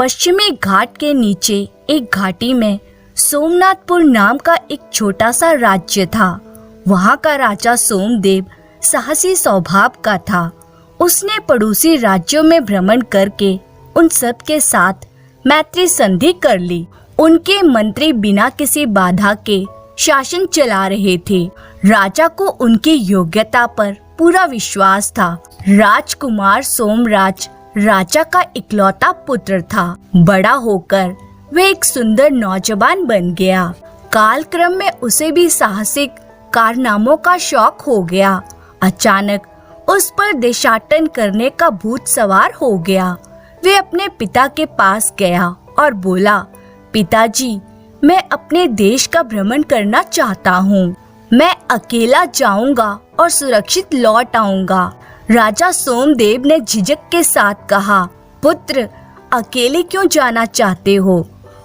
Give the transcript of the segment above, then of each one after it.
पश्चिमी घाट के नीचे एक घाटी में सोमनाथपुर नाम का एक छोटा सा राज्य था। वहाँ का राजा सोमदेव साहसी स्वभाव का था। उसने पड़ोसी राज्यों में भ्रमण करके उन सब के साथ मैत्री संधि कर ली। उनके मंत्री बिना किसी बाधा के शासन चला रहे थे। राजा को उनकी योग्यता पर पूरा विश्वास था। राजकुमार सोमराज राजा का इकलौता पुत्र था। बड़ा होकर वह एक सुंदर नौजवान बन गया। कालक्रम में उसे भी साहसिक कारनामों का शौक हो गया। अचानक उस पर देशाटन करने का भूत सवार हो गया। वे अपने पिता के पास गया और बोला, पिताजी, मैं अपने देश का भ्रमण करना चाहता हूँ। मैं अकेला जाऊंगा और सुरक्षित लौट आऊंगा। राजा सोमदेव ने झिझक के साथ कहा, पुत्र, अकेले क्यों जाना चाहते हो?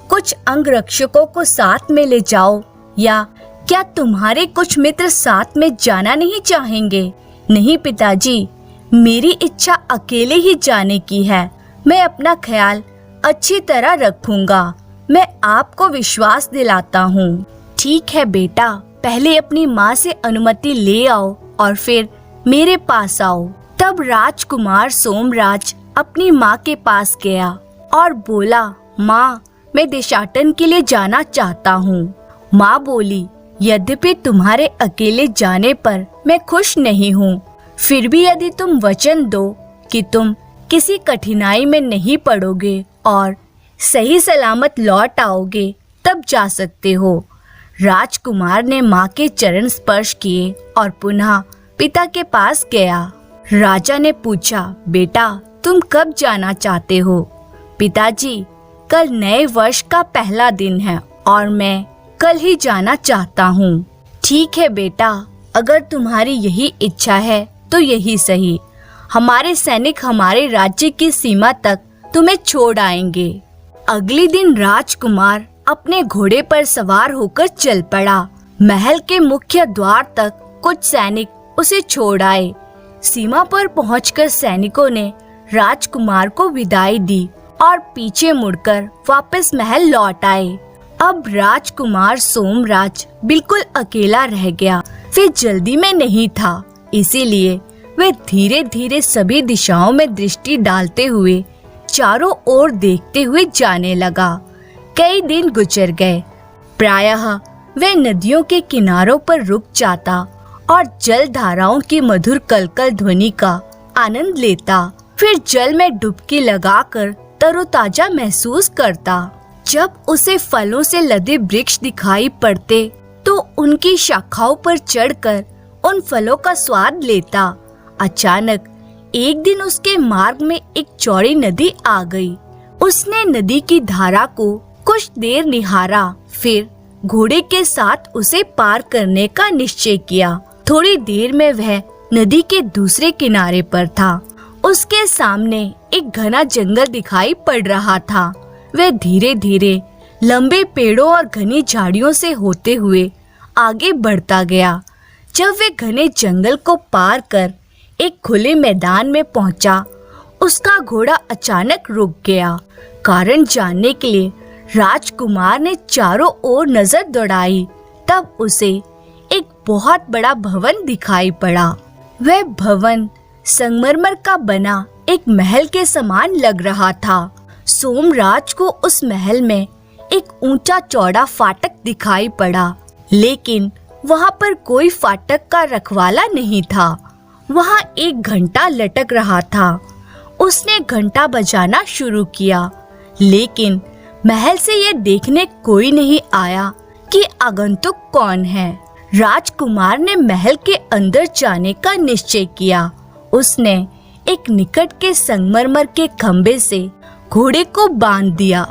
कुछ अंगरक्षकों को साथ में ले जाओ, या क्या तुम्हारे कुछ मित्र साथ में जाना नहीं चाहेंगे? नहीं पिताजी, मेरी इच्छा अकेले ही जाने की है। मैं अपना ख्याल अच्छी तरह रखूंगा। मैं आपको विश्वास दिलाता हूँ। ठीक है बेटा, पहले अपनी माँ से अनुमति ले आओ और फिर मेरे पास आओ। तब राजकुमार सोमराज अपनी माँ के पास गया और बोला, माँ, मैं देशाटन के लिए जाना चाहता हूँ। माँ बोली, यद्यपि तुम्हारे अकेले जाने पर मैं खुश नहीं हूँ, फिर भी यदि तुम वचन दो कि तुम किसी कठिनाई में नहीं पड़ोगे और सही सलामत लौट आओगे, तब जा सकते हो। राजकुमार ने माँ के चरण स्पर्श किए और पुनः पिता के पास गया। राजा ने पूछा, बेटा, तुम कब जाना चाहते हो? पिताजी, कल नए वर्ष का पहला दिन है और मैं कल ही जाना चाहता हूँ। ठीक है बेटा, अगर तुम्हारी यही इच्छा है तो यही सही। हमारे सैनिक हमारे राज्य की सीमा तक तुम्हें छोड़ आएंगे। अगले दिन राजकुमार अपने घोड़े पर सवार होकर चल पड़ा। महल के मुख्य द्वार तक कुछ सैनिक उसे छोड़ आए। सीमा पर पहुंचकर सैनिकों ने राजकुमार को विदाई दी और पीछे मुड़कर वापस महल लौट आए। अब राजकुमार सोमराज बिल्कुल अकेला रह गया। वे जल्दी में नहीं था, इसीलिए वे धीरे धीरे सभी दिशाओं में दृष्टि डालते हुए चारों ओर देखते हुए जाने लगा। कई दिन गुजर गए। प्रायः वे नदियों के किनारों पर रुक जाता और जल धाराओं की मधुर कलकल ध्वनि का आनंद लेता। फिर जल में डुबकी लगाकर तरोताजा महसूस करता। जब उसे फलों से लदे वृक्ष दिखाई पड़ते तो उनकी शाखाओं पर चढ़कर उन फलों का स्वाद लेता। अचानक एक दिन उसके मार्ग में एक चौड़ी नदी आ गई। उसने नदी की धारा को कुछ देर निहारा, फिर घोड़े के साथ उसे पार करने का निश्चय किया। थोड़ी देर में वह नदी के दूसरे किनारे पर था। उसके सामने एक घना जंगल दिखाई पड़ रहा था। वह धीरे धीरे लंबे पेड़ों और घनी झाड़ियों से होते हुए आगे बढ़ता गया। जब वे घने जंगल को पार कर एक खुले मैदान में पहुंचा, उसका घोड़ा अचानक रुक गया। कारण जानने के लिए राजकुमार ने चारों ओर नजर दौड़ाई। तब उसे एक बहुत बड़ा भवन दिखाई पड़ा। वह भवन संगमरमर का बना एक महल के समान लग रहा था। सोमराज को उस महल में एक ऊंचा चौड़ा फाटक दिखाई पड़ा, लेकिन वहां पर कोई फाटक का रखवाला नहीं था। वहां एक घंटा लटक रहा था। उसने घंटा बजाना शुरू किया, लेकिन महल से यह देखने कोई नहीं आया कि आगंतुक कौन है। राजकुमार ने महल के अंदर जाने का निश्चय किया। उसने एक निकट के संगमरमर के खंबे से घोड़े को बांध दिया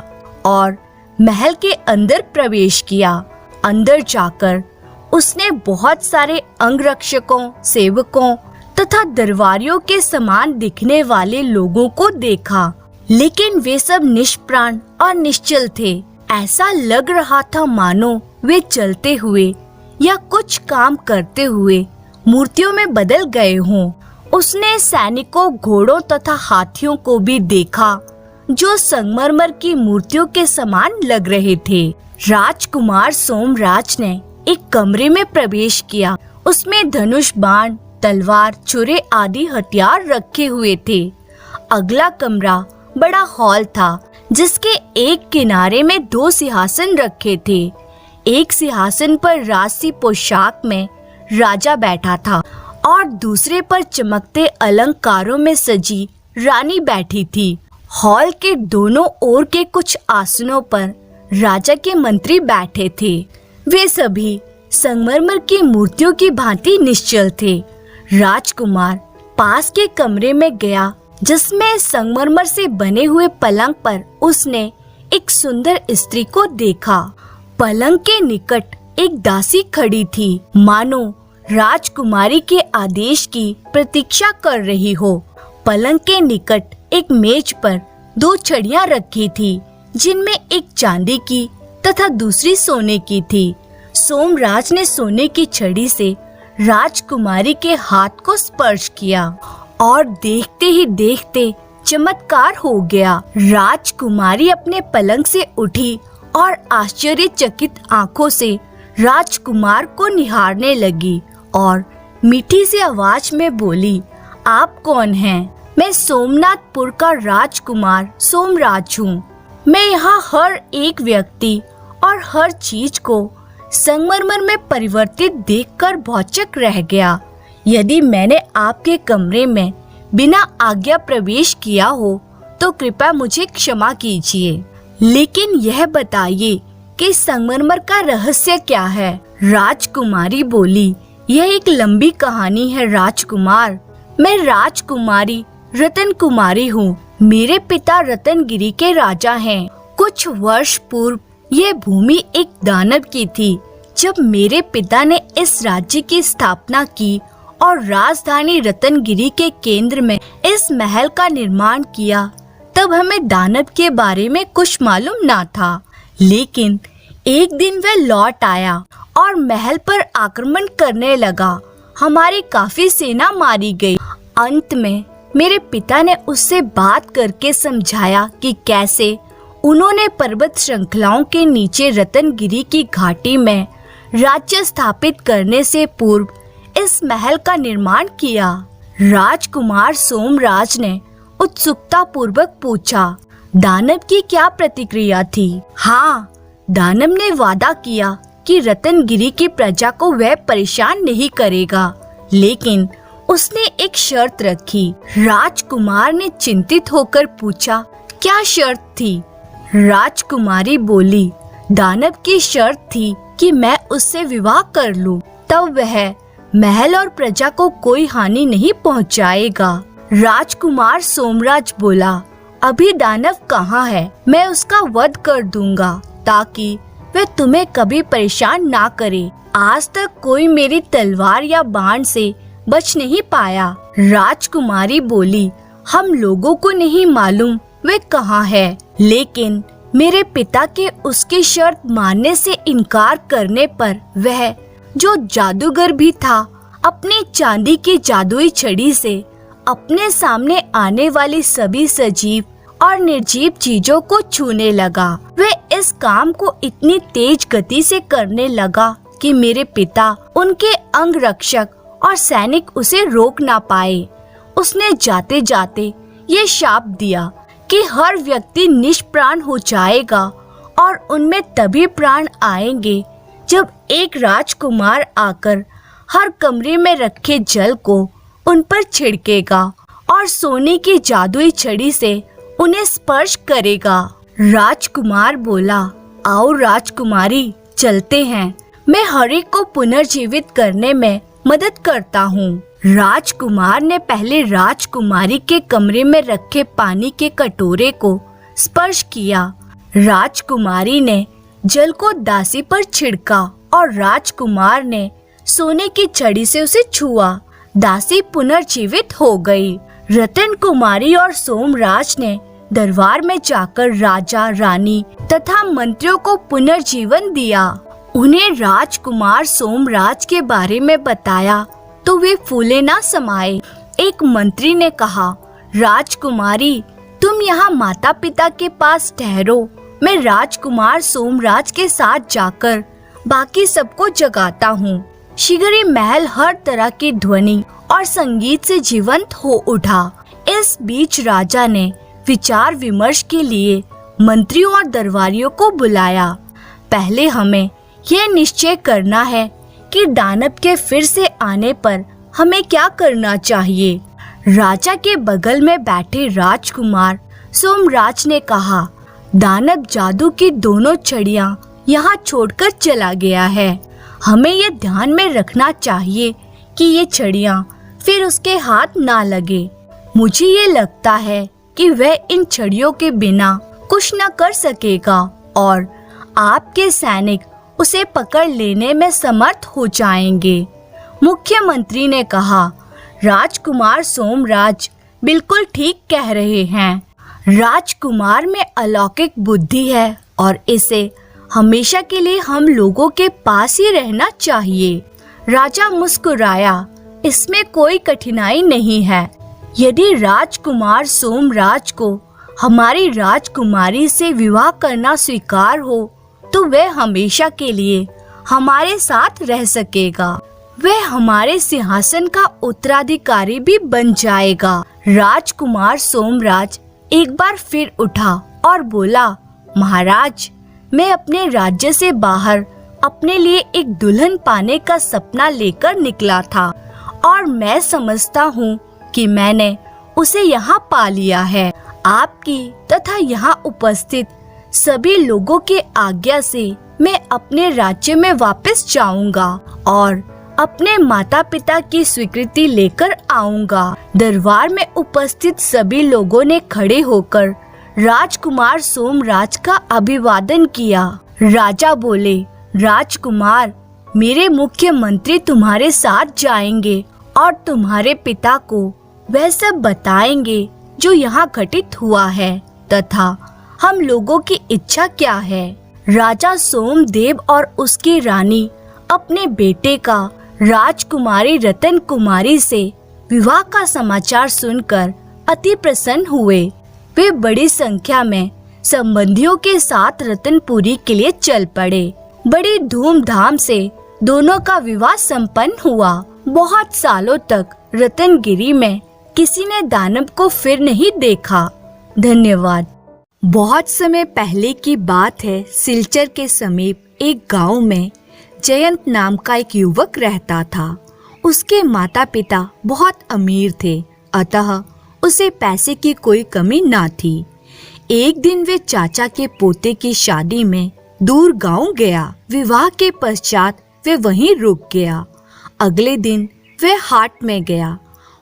और महल के अंदर प्रवेश किया। अंदर जाकर उसने बहुत सारे अंगरक्षकों, सेवकों तथा दरबारियों के समान दिखने वाले लोगों को देखा, लेकिन वे सब निष्प्राण और निश्चल थे। ऐसा लग रहा था मानो वे चलते हुए या कुछ काम करते हुए मूर्तियों में बदल गए हों। उसने सैनिकों, घोड़ों तथा हाथियों को भी देखा जो संगमरमर की मूर्तियों के समान लग रहे थे। राजकुमार सोमराज ने एक कमरे में प्रवेश किया। उसमें धनुष, बाण, तलवार, छुरे आदि हथियार रखे हुए थे। अगला कमरा बड़ा हॉल था, जिसके एक किनारे में 2 सिंहासन रखे थे। एक सिंहासन पर राजसी पोशाक में राजा बैठा था और दूसरे पर चमकते अलंकारों में सजी रानी बैठी थी। हॉल के दोनों ओर के कुछ आसनों पर राजा के मंत्री बैठे थे। वे सभी संगमरमर की मूर्तियों की भांति निश्चल थे। राजकुमार पास के कमरे में गया, जिसमें संगमरमर से बने हुए पलंग पर उसने एक सुंदर स्त्री को देखा। पलंग के निकट एक दासी खड़ी थी, मानो राजकुमारी के आदेश की प्रतीक्षा कर रही हो। पलंग के निकट एक मेज पर 2 छड़ियां रखी थी, जिनमें एक चांदी की तथा दूसरी सोने की थी। सोमराज ने सोने की छड़ी से राजकुमारी के हाथ को स्पर्श किया और देखते ही देखते चमत्कार हो गया। राजकुमारी अपने पलंग से उठी और आश्चर्यचकित आंखों से राजकुमार को निहारने लगी और मीठी सी आवाज में बोली, आप कौन हैं? मैं सोमनाथपुर का राजकुमार सोमराज हूँ। मैं यहाँ हर एक व्यक्ति और हर चीज को संगमरमर में परिवर्तित देखकर भौचक रह गया। यदि मैंने आपके कमरे में बिना आज्ञा प्रवेश किया हो तो कृपया मुझे क्षमा कीजिए, लेकिन यह बताइए कि संगमरमर का रहस्य क्या है? राजकुमारी बोली, यह एक लंबी कहानी है राजकुमार। मैं राजकुमारी रतन कुमारी हूँ। मेरे पिता रतनगिरी के राजा हैं। कुछ वर्ष पूर्व यह भूमि एक दानव की थी। जब मेरे पिता ने इस राज्य की स्थापना की और राजधानी रतनगिरी के केंद्र में इस महल का निर्माण किया, तब हमें दानव के बारे में कुछ मालूम ना था। लेकिन एक दिन वह लौट आया और महल पर आक्रमण करने लगा। हमारी काफी सेना मारी गई। अंत में मेरे पिता ने उससे बात करके समझाया कि कैसे उन्होंने पर्वत श्रृंखलाओं के नीचे रतनगिरी की घाटी में राज्य स्थापित करने से पूर्व इस महल का निर्माण किया। राजकुमार सोमराज ने उत्सुकता पूर्वक पूछा, दानव की क्या प्रतिक्रिया थी? हाँ, दानव ने वादा किया कि रतनगिरी की प्रजा को वह परेशान नहीं करेगा, लेकिन उसने एक शर्त रखी। राजकुमार ने चिंतित होकर पूछा, क्या शर्त थी? राजकुमारी बोली, दानव की शर्त थी कि मैं उससे विवाह कर लूं, तब वह महल और प्रजा को कोई हानि नहीं पहुंचाएगा। राजकुमार सोमराज बोला, अभी दानव कहाँ है? मैं उसका वध कर दूंगा ताकि वह तुम्हें कभी परेशान ना करे। आज तक कोई मेरी तलवार या बाण से बच नहीं पाया। राजकुमारी बोली, हम लोगों को नहीं मालूम वे कहाँ है, लेकिन मेरे पिता के उसकी शर्त मानने से इनकार करने पर वह, जो जादूगर भी था, अपनी चांदी की जादुई छड़ी से अपने सामने आने वाली सभी सजीव और निर्जीव चीजों को छूने लगा। वह इस काम को इतनी तेज गति से करने लगा कि मेरे पिता, उनके अंग रक्षक और सैनिक उसे रोक ना पाए। उसने जाते जाते ये शाप दिया कि हर व्यक्ति निष्प्राण हो जाएगा और उनमें तभी प्राण आएंगे जब एक राजकुमार आकर हर कमरे में रखे जल को उन पर छिड़केगा और सोने की जादुई छड़ी से उन्हें स्पर्श करेगा। राजकुमार बोला, आओ राजकुमारी, चलते हैं। मैं हर एक को पुनर्जीवित करने में मदद करता हूँ। राजकुमार ने पहले राजकुमारी के कमरे में रखे पानी के कटोरे को स्पर्श किया। राजकुमारी ने जल को दासी पर छिड़का और राजकुमार ने सोने की छड़ी से उसे छुआ। दासी पुनर्जीवित हो गई। रतन कुमारी और सोमराज ने दरबार में जाकर राजा, रानी तथा मंत्रियों को पुनर्जीवन दिया। उन्हें राजकुमार सोमराज के बारे में बताया तो वे फूले ना समाये। एक मंत्री ने कहा, राजकुमारी, तुम यहाँ माता पिता के पास ठहरो, मैं राजकुमार सोमराज के साथ जाकर बाकी सबको जगाता हूँ। शीघ्र ही महल हर तरह की ध्वनि और संगीत से जीवंत हो उठा। इस बीच राजा ने विचार विमर्श के लिए मंत्रियों और दरबारियों को बुलाया। पहले हमें यह निश्चय करना है कि दानव के फिर से आने पर हमें क्या करना चाहिए। राजा के बगल में बैठे राजकुमार सोमराज ने कहा, दानव जादू की दोनों छड़ियाँ यहाँ छोड़कर चला गया है। हमें ये ध्यान में रखना चाहिए कि ये छड़ियाँ फिर उसके हाथ ना लगे। मुझे ये लगता है कि वह इन छड़ियों के बिना कुछ न कर सकेगा और आपके सैनिक उसे पकड़ लेने में समर्थ हो जाएंगे। मुख्यमंत्री ने कहा, राजकुमार सोमराज बिल्कुल ठीक कह रहे हैं। राजकुमार में अलौकिक बुद्धि है और इसे हमेशा के लिए हम लोगों के पास ही रहना चाहिए। राजा मुस्कुराया, इसमें कोई कठिनाई नहीं है। यदि राजकुमार सोमराज को हमारी राजकुमारी से विवाह करना स्वीकार हो तो वह हमेशा के लिए हमारे साथ रह सकेगा। वह हमारे सिंहासन का उत्तराधिकारी भी बन जाएगा। राजकुमार सोमराज एक बार फिर उठा और बोला, महाराज, मैं अपने राज्य से बाहर अपने लिए एक दुल्हन पाने का सपना लेकर निकला था और मैं समझता हूँ कि मैंने उसे यहाँ पा लिया है। आपकी तथा यहाँ उपस्थित सभी लोगों के आज्ञा से मैं अपने राज्य में वापस जाऊंगा और अपने माता पिता की स्वीकृति लेकर आऊंगा। दरबार में उपस्थित सभी लोगों ने खड़े होकर राजकुमार सोमराज का अभिवादन किया। राजा बोले, राजकुमार, मेरे मुख्यमंत्री तुम्हारे साथ जाएंगे और तुम्हारे पिता को वह सब बताएंगे जो यहाँ घटित हुआ है तथा हम लोगों की इच्छा क्या है। राजा सोमदेव और उसकी रानी अपने बेटे का राजकुमारी रतन कुमारी से विवाह का समाचार सुनकर अति प्रसन्न हुए। वे बड़ी संख्या में संबंधियों के साथ रतनपुरी के लिए चल पड़े। बड़ी धूमधाम से दोनों का विवाह संपन्न हुआ। बहुत सालों तक रतनगिरी में किसी ने दानव को फिर नहीं देखा। धन्यवाद। बहुत समय पहले की बात है। सिलचर के समीप एक गांव में जयंत नाम का एक युवक रहता था। उसके माता पिता बहुत अमीर थे, अतः उसे पैसे की कोई कमी ना थी। एक दिन वे चाचा के पोते की शादी में दूर गांव गया। विवाह के पश्चात वे वहीं रुक गया। अगले दिन वह हाट में गया।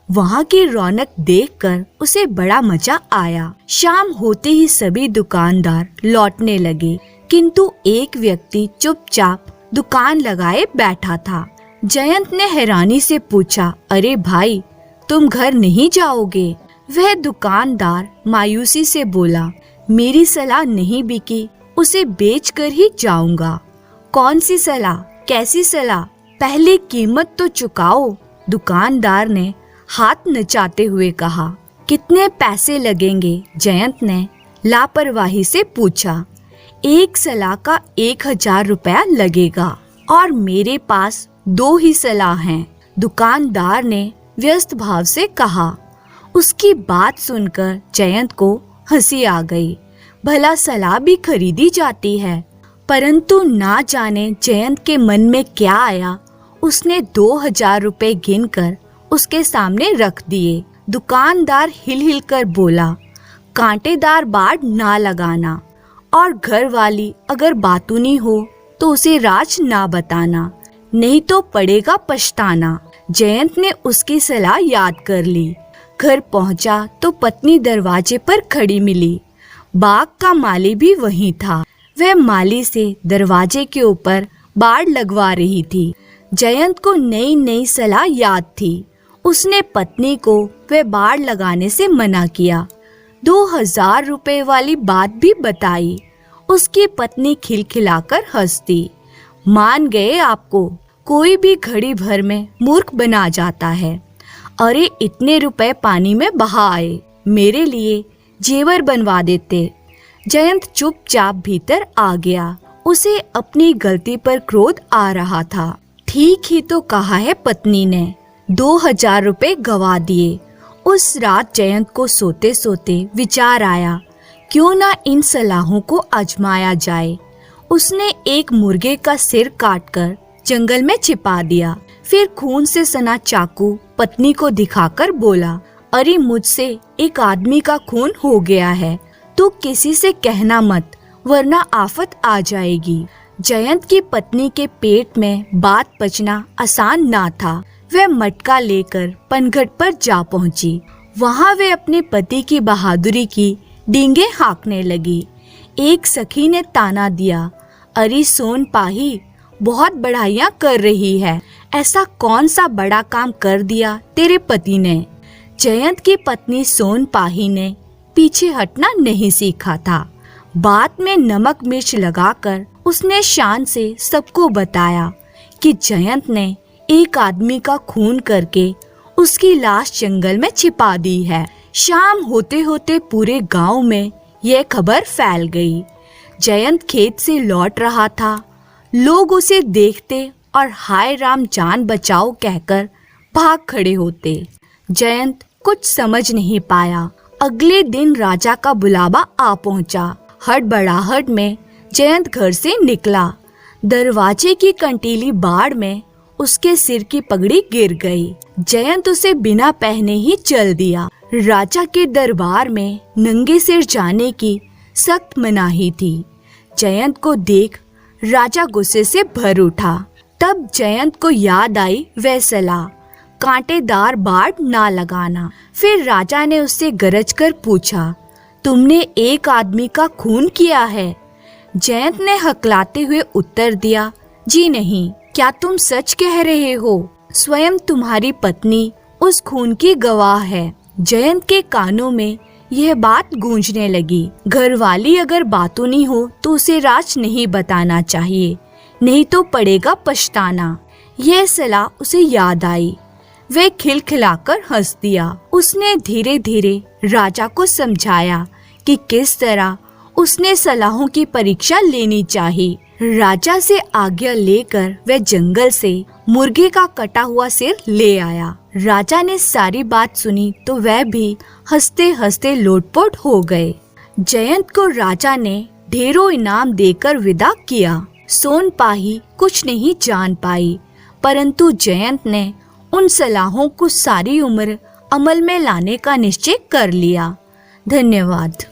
वहाँ की रौनक देखकर उसे बड़ा मजा आया। शाम होते ही सभी दुकानदार लौटने लगे, किंतु एक व्यक्ति चुपचाप दुकान लगाए बैठा था। जयंत ने हैरानी से पूछा, अरे भाई, तुम घर नहीं जाओगे? वह दुकानदार मायूसी से बोला, मेरी सलाह नहीं बिकी, उसे बेचकर ही जाऊंगा। कौन सी सलाह? कैसी सलाह? पहले कीमत तो चुकाओ। दुकानदार ने हाथ नचाते हुए कहा। कितने पैसे लगेंगे? जयंत ने लापरवाही से पूछा। एक सलाह का 1000 रुपया लगेगा और मेरे पास 2 ही सलाह हैं, दुकानदार ने व्यस्त भाव से कहा। उसकी बात सुनकर जयंत को हंसी आ गई। भला सलाह भी खरीदी जाती है? परंतु ना जाने जयंत के मन में क्या आया, उसने 2000 रुपए गिनकर उसके सामने रख दिए। दुकानदार हिल हिल कर बोला, कांटेदार बाड़ ना लगाना और घर वाली अगर बातूनी हो तो उसे राज ना बताना, नहीं तो पड़ेगा पछताना। जयंत ने उसकी सलाह याद कर ली। घर पहुंचा तो पत्नी दरवाजे पर खड़ी मिली। बाग का माली भी वहीं था। वह माली से दरवाजे के ऊपर बाड़ लगवा रही थी। जयंत को नई नई सलाह याद थी। उसने पत्नी को वह बाड़ लगाने से मना किया। 2000 रुपए वाली बात भी बताई। उसकी पत्नी खिलखिलाकर हंसती। मान गए आपको, कोई भी घड़ी भर में मूर्ख बना जाता है। अरे इतने रुपए पानी में बहा आए। मेरे लिए जेवर बनवा देते। जयंत चुपचाप भीतर आ गया। उसे अपनी गलती पर क्रोध आ रहा था। ठीक ही तो कहा है पत्नी ने, 2000 रुपए गवा दिए। उस रात जयंत को सोते सोते विचार आया, क्यों ना इन सलाहों को आजमाया जाए। उसने एक मुर्गे का सिर काटकर जंगल में छिपा दिया। फिर खून से सना चाकू पत्नी को दिखाकर बोला, अरे मुझसे एक आदमी का खून हो गया है, तू किसी से कहना मत, वरना आफत आ जाएगी। जयंत की पत्नी के पेट में बात पचना आसान ना था। वह मटका लेकर पनघट पर जा पहुंची। वहां वे अपने पति की बहादुरी की डींगे हाँकने लगी। एक सखी ने ताना दिया, अरे सोन पाही, बहुत बढ़ाइयाँ कर रही है, ऐसा कौन सा बड़ा काम कर दिया तेरे पति ने। जयंत की पत्नी सोन पाही ने पीछे हटना नहीं सीखा था। बात में नमक मिर्च लगाकर उसने शान से सबको बताया कि जयंत ने एक आदमी का खून करके उसकी लाश जंगल में छिपा दी है। शाम होते होते पूरे गांव में यह खबर फैल गई। जयंत खेत से लौट रहा था। लोग उसे देखते और हाय राम जान बचाओ कहकर भाग खड़े होते। जयंत कुछ समझ नहीं पाया। अगले दिन राजा का बुलावा आ पहुंचा। हड़बड़ाहट में जयंत घर से निकला। दरवाजे की कंटीली बाड़ में उसके सिर की पगड़ी गिर गई। जयंत उसे बिना पहने ही चल दिया। राजा के दरबार में नंगे सिर जाने की सख्त मनाही थी। जयंत को देख राजा गुस्से से भर उठा। तब जयंत को याद आई वह सलाह, कांटेदार बाड़ ना लगाना। फिर राजा ने उससे गरज कर पूछा, तुमने एक आदमी का खून किया है? जयंत ने हकलाते हुए उत्तर दिया, जी नहीं। क्या तुम सच कह रहे हो? स्वयं तुम्हारी पत्नी उस खून की गवाह है। जयंत के कानों में यह बात गूंजने लगी। घरवाली अगर बातूनी हो तो उसे राज नहीं बताना चाहिए, नहीं तो पड़ेगा पछताना। यह सलाह उसे याद आई। वह खिलखिलाकर हंस दिया। उसने धीरे धीरे राजा को समझाया कि किस तरह उसने सलाहों की परीक्षा लेनी चाहिए। राजा से आज्ञा लेकर वह जंगल से मुर्गे का कटा हुआ सिर ले आया। राजा ने सारी बात सुनी तो वह भी हंसते हंसते लोटपोट हो गए। जयंत को राजा ने ढेरों इनाम देकर विदा किया। सोन पाही कुछ नहीं जान पाई, परंतु जयंत ने उन सलाहों को सारी उम्र अमल में लाने का निश्चय कर लिया। धन्यवाद।